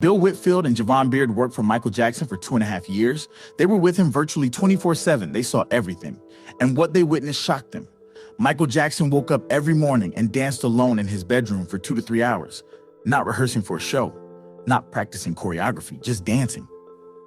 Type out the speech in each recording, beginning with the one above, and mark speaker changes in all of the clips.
Speaker 1: Bill Whitfield and Javon Beard worked for Michael Jackson for 2.5 years. They were with him virtually 24/7. They saw everything. And what they witnessed shocked them. Michael Jackson woke up every morning and danced alone in his bedroom for 2 to 3 hours, not rehearsing for a show, not practicing choreography, just dancing.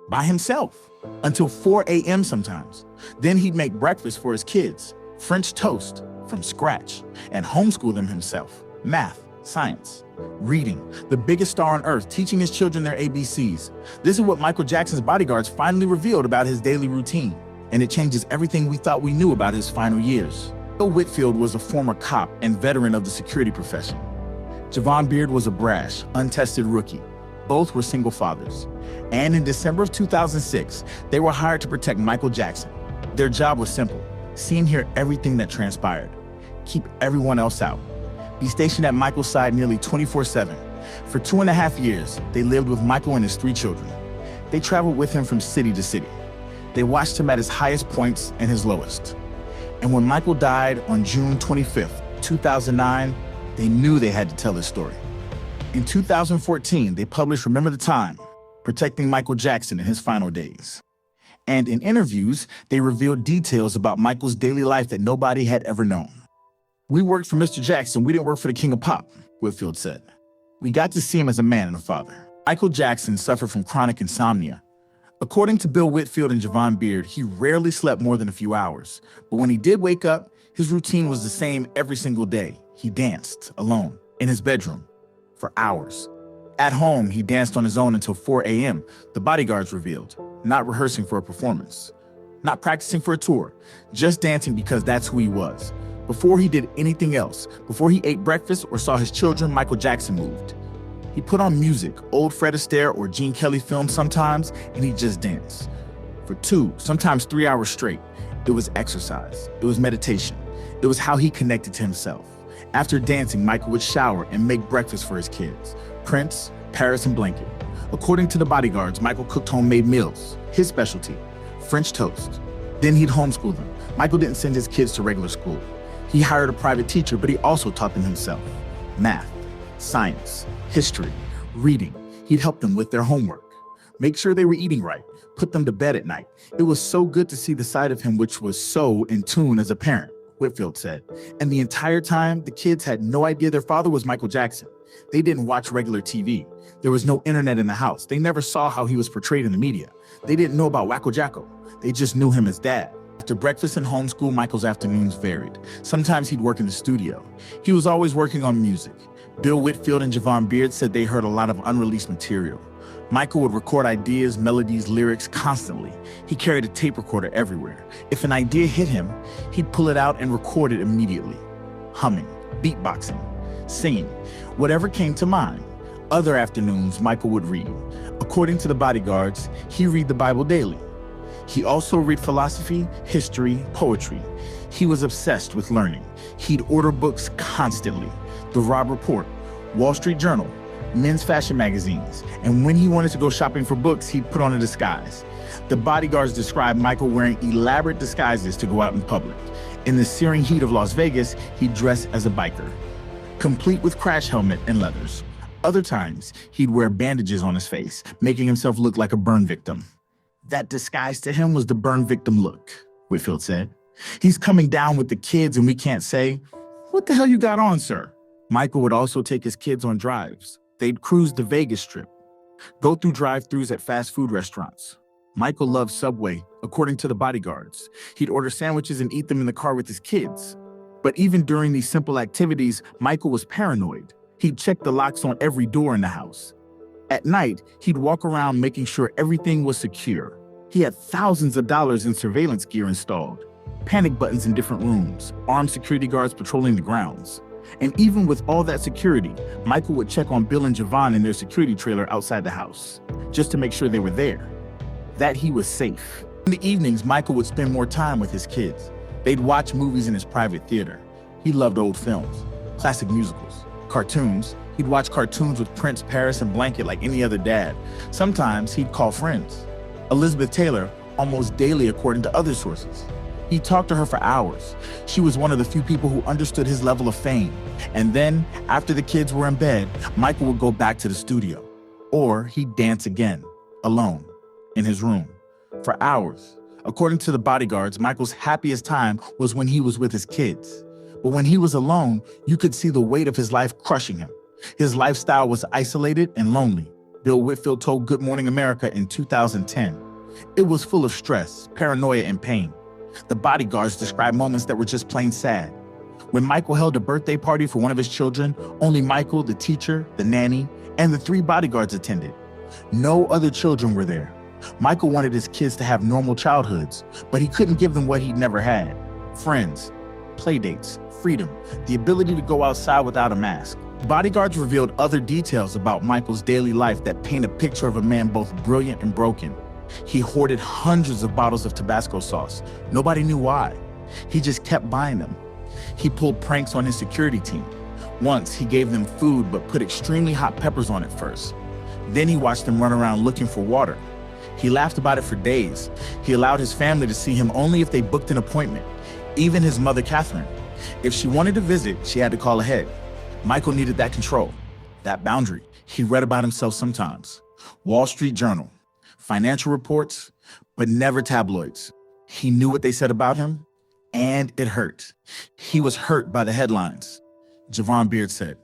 Speaker 1: By himself, until 4 a.m. sometimes. Then he'd make breakfast for his kids, French toast, from scratch, and homeschool them himself. Math, science, reading, the biggest star on earth, teaching his children their ABCs. This is what Michael Jackson's bodyguards finally revealed about his daily routine, and it changes everything we thought we knew about his final years. Bill Whitfield was a former cop and veteran of the security profession. Javon Beard was a brash, untested rookie. Both were single fathers. And in December of 2006, they were hired to protect Michael Jackson. Their job was simple: see and hear everything that transpired. Keep everyone else out. Be stationed at Michael's side nearly 24/7. For 2.5 years, they lived with Michael and his 3 children. They traveled with him from city to city. They watched him at his highest points and his lowest. And when Michael died on June 25th, 2009, they knew they had to tell his story. In 2014, they published Remember the Time, protecting Michael Jackson in his final days. And in interviews, they revealed details about Michael's daily life that nobody had ever known. "We worked for Mr. Jackson, we didn't work for the King of Pop," Whitfield said. "We got to see him as a man and a father." Michael Jackson suffered from chronic insomnia. According to Bill Whitfield and Javon Beard, he rarely slept more than a few hours. But when he did wake up, his routine was the same every single day. He danced alone in his bedroom for hours. At home, he danced on his own until 4 a.m., the bodyguards revealed, not rehearsing for a performance, not practicing for a tour, just dancing because that's who he was. Before he did anything else, before he ate breakfast or saw his children, Michael Jackson moved. He put on music, old Fred Astaire or Gene Kelly films sometimes, and he just danced. For 2, sometimes 3 hours straight. It was exercise. It was meditation. It was how he connected to himself. After dancing, Michael would shower and make breakfast for his kids, Prince, Paris, and Blanket. According to the bodyguards, Michael cooked homemade meals, his specialty, French toast. Then he'd homeschool them. Michael didn't send his kids to regular school. He hired a private teacher, but he also taught them himself. Math, science, history, reading. He'd help them with their homework, make sure they were eating right, put them to bed at night. It was so good to see the side of him which was so in tune as a parent, Whitfield said. And the entire time, the kids had no idea their father was Michael Jackson. They didn't watch regular TV. There was no internet in the house. They never saw how he was portrayed in the media. They didn't know about Wacko Jacko. They just knew him as dad. After breakfast and homeschool, Michael's afternoons varied. Sometimes he'd work in the studio. He was always working on music. Bill Whitfield and Javon Beard said they heard a lot of unreleased material. Michael would record ideas, melodies, lyrics constantly. He carried a tape recorder everywhere. If an idea hit him, he'd pull it out and record it immediately. Humming, beatboxing, singing, whatever came to mind. Other afternoons, Michael would read. According to the bodyguards, he read the Bible daily. He also read philosophy, history, poetry. He was obsessed with learning. He'd order books constantly. The Robb Report, Wall Street Journal, men's fashion magazines. And when he wanted to go shopping for books, he'd put on a disguise. The bodyguards described Michael wearing elaborate disguises to go out in public. In the searing heat of Las Vegas, he'd dress as a biker, complete with crash helmet and leathers. Other times, he'd wear bandages on his face, making himself look like a burn victim. That disguise to him was the burn victim look, Whitfield said. He's coming down with the kids and we can't say, "What the hell you got on, sir?" Michael would also take his kids on drives. They'd cruise the Vegas Strip, go through drive-thrus at fast food restaurants. Michael loved Subway, according to the bodyguards. He'd order sandwiches and eat them in the car with his kids. But even during these simple activities, Michael was paranoid. He'd check the locks on every door in the house. At night, he'd walk around making sure everything was secure. He had thousands of dollars in surveillance gear installed, panic buttons in different rooms, armed security guards patrolling the grounds. And even with all that security, Michael would check on Bill and Javon in their security trailer outside the house, just to make sure they were there, that he was safe. In the evenings, Michael would spend more time with his kids. They'd watch movies in his private theater. He loved old films, classic musicals, cartoons. He'd watch cartoons with Prince, Paris, and Blanket like any other dad. Sometimes he'd call friends. Elizabeth Taylor, almost daily according to other sources. He talked to her for hours. She was one of the few people who understood his level of fame. And then, after the kids were in bed, Michael would go back to the studio. Or he'd dance again, alone, in his room, for hours. According to the bodyguards, Michael's happiest time was when he was with his kids. But when he was alone, you could see the weight of his life crushing him. His lifestyle was isolated and lonely. Bill Whitfield told Good Morning America in 2010. It was full of stress, paranoia, and pain. The bodyguards described moments that were just plain sad. When Michael held a birthday party for one of his children, only Michael, the teacher, the nanny, and the 3 bodyguards attended. No other children were there. Michael wanted his kids to have normal childhoods, but he couldn't give them what he'd never had: friends, playdates, freedom, the ability to go outside without a mask. Bodyguards revealed other details about Michael's daily life that paint a picture of a man both brilliant and broken. He hoarded hundreds of bottles of Tabasco sauce. Nobody knew why. He just kept buying them. He pulled pranks on his security team. Once, he gave them food but put extremely hot peppers on it first. Then he watched them run around looking for water. He laughed about it for days. He allowed his family to see him only if they booked an appointment. Even his mother, Catherine. If she wanted to visit, she had to call ahead. Michael needed that control, that boundary. He read about himself sometimes. Wall Street Journal, financial reports, but never tabloids. He knew what they said about him, and it hurt. He was hurt by the headlines, Javon Beard said.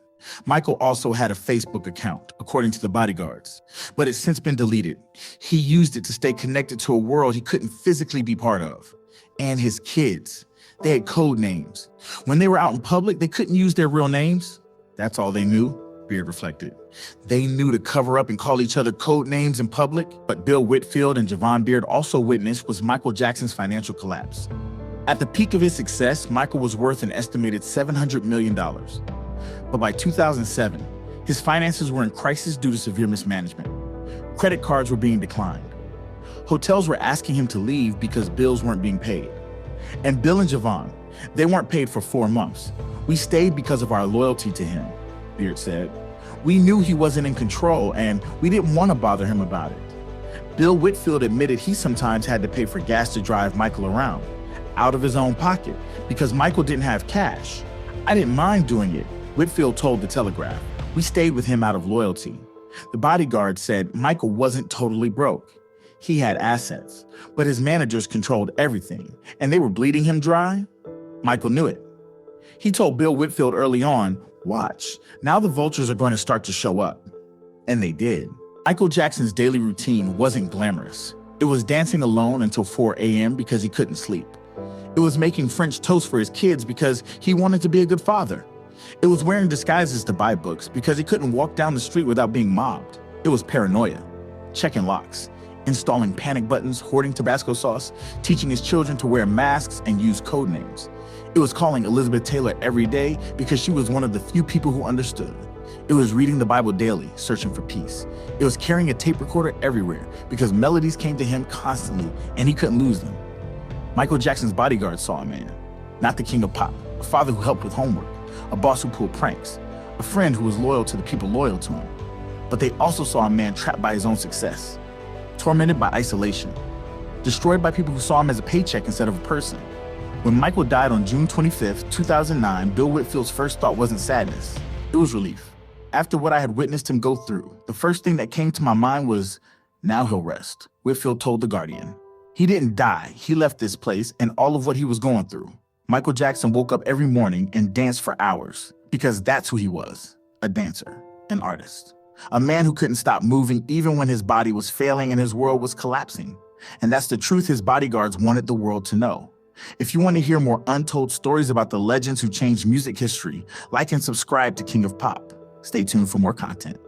Speaker 1: Michael also had a Facebook account, according to the bodyguards, but it's since been deleted. He used it to stay connected to a world he couldn't physically be part of. And his kids, they had code names. When they were out in public, they couldn't use their real names. That's all they knew, Beard reflected. They knew to cover up and call each other code names in public. But Bill Whitfield and Javon Beard also witnessed was Michael Jackson's financial collapse. At the peak of his success, Michael was worth an estimated $700 million. But by 2007, his finances were in crisis due to severe mismanagement. Credit cards were being declined. Hotels were asking him to leave because bills weren't being paid. And Bill and Javon, they weren't paid for 4 months. We stayed because of our loyalty to him, Beard said. We knew he wasn't in control, and we didn't want to bother him about it. Bill Whitfield admitted he sometimes had to pay for gas to drive Michael around, out of his own pocket, because Michael didn't have cash. I didn't mind doing it, Whitfield told The Telegraph. We stayed with him out of loyalty. The bodyguard said Michael wasn't totally broke. He had assets, but his managers controlled everything, and they were bleeding him dry. Michael knew it. He told Bill Whitfield early on, watch, now the vultures are going to start to show up. And they did. Michael Jackson's daily routine wasn't glamorous. It was dancing alone until 4 a.m. because he couldn't sleep. It was making French toast for his kids because he wanted to be a good father. It was wearing disguises to buy books because he couldn't walk down the street without being mobbed. It was paranoia, checking locks, installing panic buttons, hoarding Tabasco sauce, teaching his children to wear masks and use code names. It was calling Elizabeth Taylor every day because she was one of the few people who understood. It was reading the Bible daily, searching for peace. It was carrying a tape recorder everywhere because melodies came to him constantly and he couldn't lose them. Michael Jackson's bodyguards saw a man, not the king of pop, a father who helped with homework, a boss who pulled pranks, a friend who was loyal to the people loyal to him. But they also saw a man trapped by his own success, tormented by isolation, destroyed by people who saw him as a paycheck instead of a person. When Michael died on June 25th, 2009, Bill Whitfield's first thought wasn't sadness, it was relief. After what I had witnessed him go through, the first thing that came to my mind was, now he'll rest, Whitfield told The Guardian. He didn't die, he left this place and all of what he was going through. Michael Jackson woke up every morning and danced for hours because that's who he was, a dancer, an artist. A man who couldn't stop moving even when his body was failing and his world was collapsing. And that's the truth his bodyguards wanted the world to know. If you want to hear more untold stories about the legends who changed music history, like and subscribe to King of Pop. Stay tuned for more content.